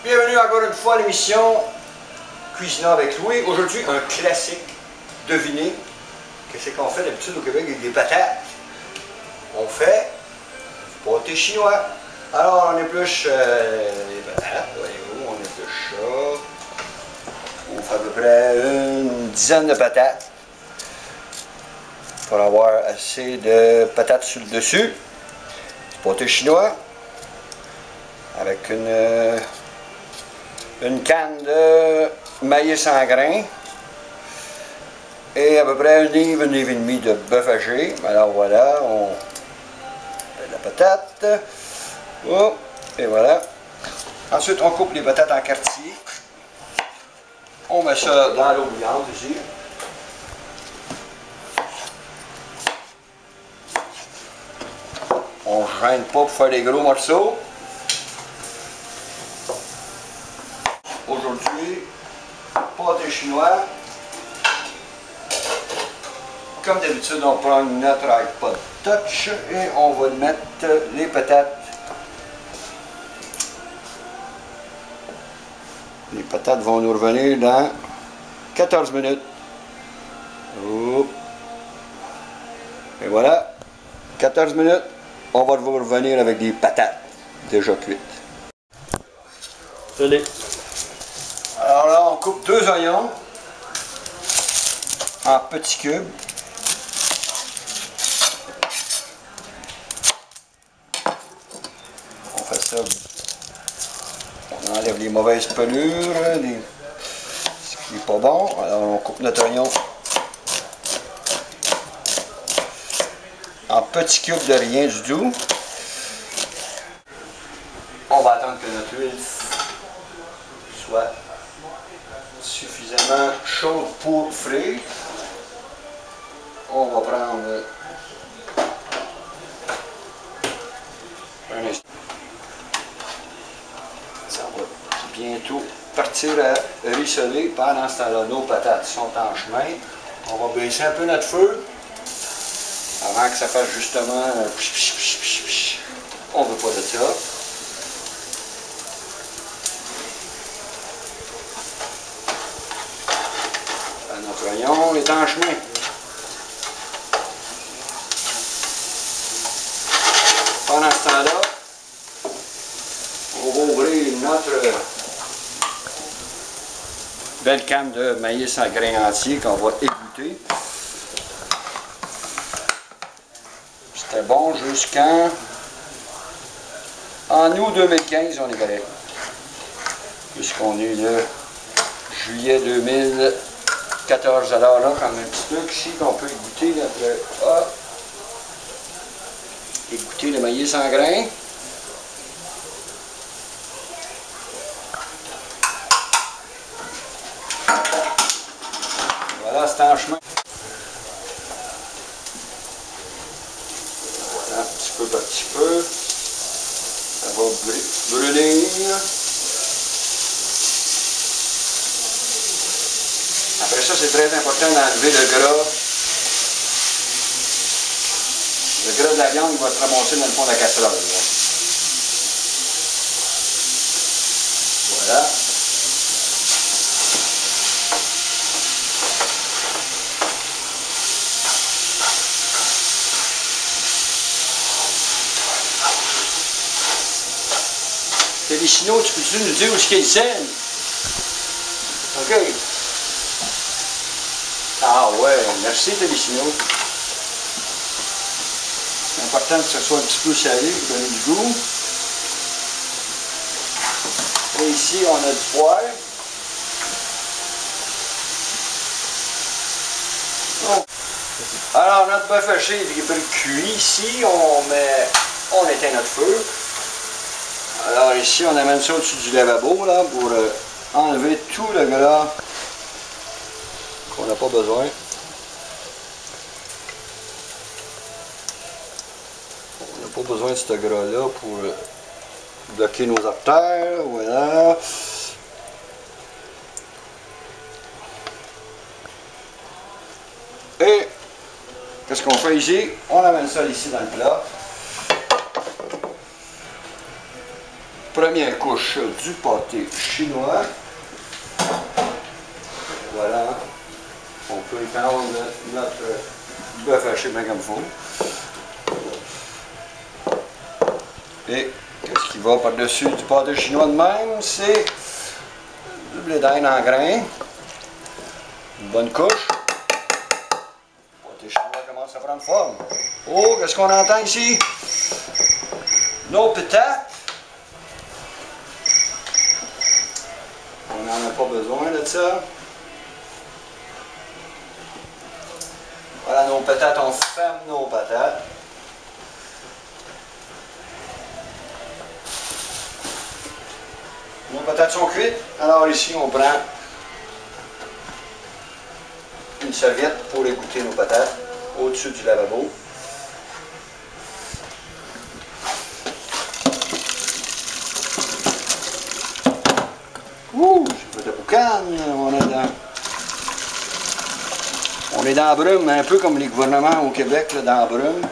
Bienvenue encore une fois à l'émission Cuisinant avec Louis. Aujourd'hui, un classique. Devinez, qu'est-ce qu'on fait d'habitude au Québec avec des patates? On fait du pâté chinois. Alors, on épluche les patates, voyez-vous, on épluche ça. On fait à peu près une dizaine de patates pour avoir assez de patates sur le dessus. Du pâté chinois avec une canne de maïs en grains et à peu près une livre et demie de bœuf haché. Alors voilà, on fait de la patate. Oh, et voilà. Ensuite, on coupe les patates en quartiers. On met ça dans l'eau bouillante ici. On ne gêne pas pour faire des gros morceaux. Aujourd'hui, pâté chinois. Comme d'habitude, on prend notre iPod Touch et on va mettre les patates. Les patates vont nous revenir dans 14 minutes. Oh. Et voilà, 14 minutes, on va vous revenir avec des patates déjà cuites. Tenez. Alors là, on coupe 2 oignons en petits cubes. On fait ça. On enlève les mauvaises pelures, ce qui n'est pas bon. Alors on coupe notre oignon en petits cubes de rien du tout. On va attendre que notre huile soit suffisamment chaude pour frire. On va prendre un instant. Ça va bientôt partir à rissoler. Pendant ce temps-là, nos patates sont en chemin. On va baisser un peu notre feu avant que ça fasse justement on ne veut pas de ça. Notre oignon est en chemin. Pendant ce temps-là, on va ouvrir notre belle canne de maïs en grains entiers qu'on va égoutter. C'était bon jusqu'en août 2015, on est correct. Puisqu'on est le juillet 2014. Alors là, comme un petit truc ici qu'on peut égoutter notre égoutter le maïs en grains. Voilà, c'est en chemin. Voilà, petit peu par petit peu. Ça va brûler. Après ça, c'est très important d'enlever le gras. Le gras de la viande va se ramasser dans le fond de la casserole. Là. Voilà. Téléchino, tu peux-tu nous dire où est-ce qu'il saigne? OK. Ah ouais, merci Téléchino. C'est important que ce soit un petit peu salé pour donner du goût. Et ici, on a du poivre. Oh. Alors, notre bœuf haché est cuit. Ici, on éteint notre feu. Alors ici, on amène ça au-dessus du lavabo là, pour enlever tout le gras qu'on n'a pas besoin. On n'a pas besoin de ce gras-là pour bloquer nos artères. Voilà. Et qu'est-ce qu'on fait ici? On amène ça ici dans le plat. première couche du pâté chinois. Voilà. On peut étendre notre bœuf haché bien comme il faut. Et qu'est-ce qui va par-dessus du pâté chinois de même? C'est du blé d'Inde en grains. Une bonne couche. Le pâté chinois commence à prendre forme. Oh, qu'est-ce qu'on entend ici? Nos patates. On n'en a pas besoin de ça. Voilà nos patates, on ferme nos patates. Nos patates sont cuites. Alors ici, on prend une serviette pour égoutter nos patates au-dessus du lavabo. Ouh, j'ai fait de boucan, on est dans la brume, un peu comme les gouvernements au Québec, là, dans la brume.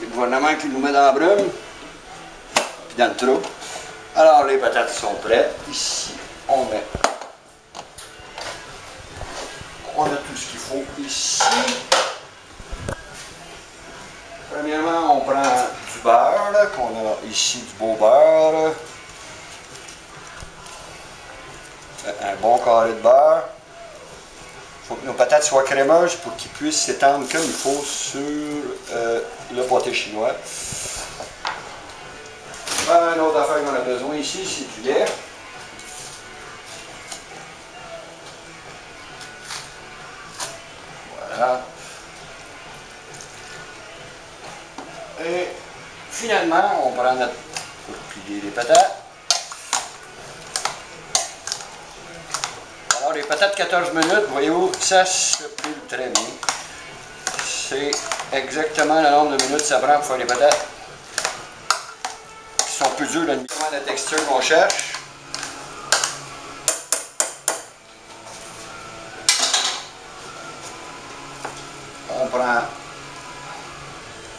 Les gouvernements qui nous mettent dans la brume, puis dans le trou. Alors les patates sont prêtes. Ici, on a tout ce qu'il faut ici. Premièrement, on prend du beurre, qu'on a ici du beau beurre. Un bon carré de beurre. Il faut que nos patates soient crémeuses pour qu'ils puissent s'étendre comme il faut sur le pâté chinois. Une autre affaire qu'on a besoin ici, c'est du lait. Voilà. Et finalement, on prend notre pour plier les patates. Alors les patates 14 minutes, voyez-vous, ça se plie très bien. C'est exactement le nombre de minutes que ça prend pour faire les patates qui sont plus dures, la texture qu'on cherche. On prend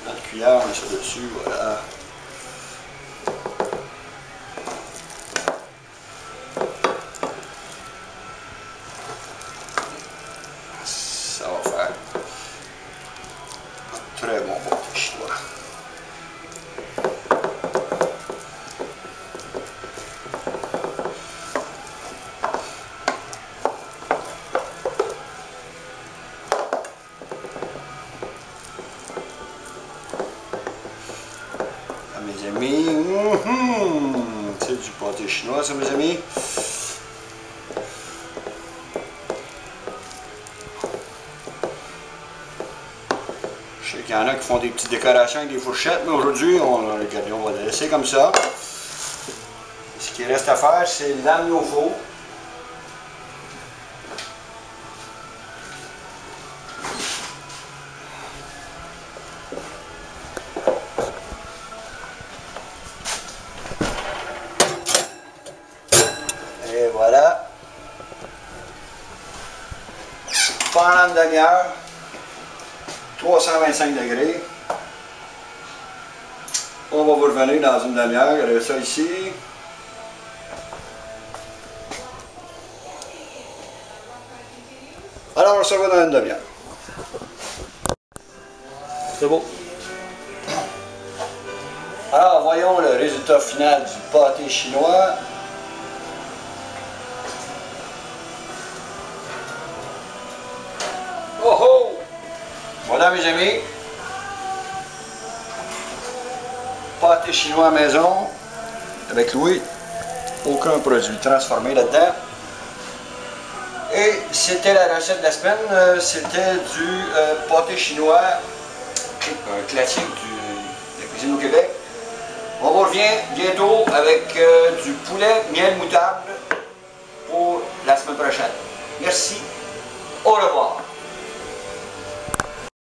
notre cuillère, on met ça dessus, voilà. Ça va faire un très bon pâté chinois. Mes amis, c'est du pâté chinois ça mes amis. Je sais qu'il y en a qui font des petites décorations avec des fourchettes, mais aujourd'hui on va les laisser comme ça. Ce qui reste à faire, c'est l'amener au four. Et voilà. Pendant une demi-heure, 325 degrés. On va vous revenir dans une demi-heure. Regardez ça ici. Alors, on se revoit dans une demi-heure. C'est beau. Alors, voyons le résultat final du pâté chinois. Oh oh! Voilà mes amis. Pâté chinois à maison avec Louis. Aucun produit transformé là-dedans. Et c'était la recette de la semaine. C'était du pâté chinois, un classique de la cuisine au Québec. On vous revient bientôt avec du poulet miel moutarde pour la semaine prochaine. Merci. Au revoir.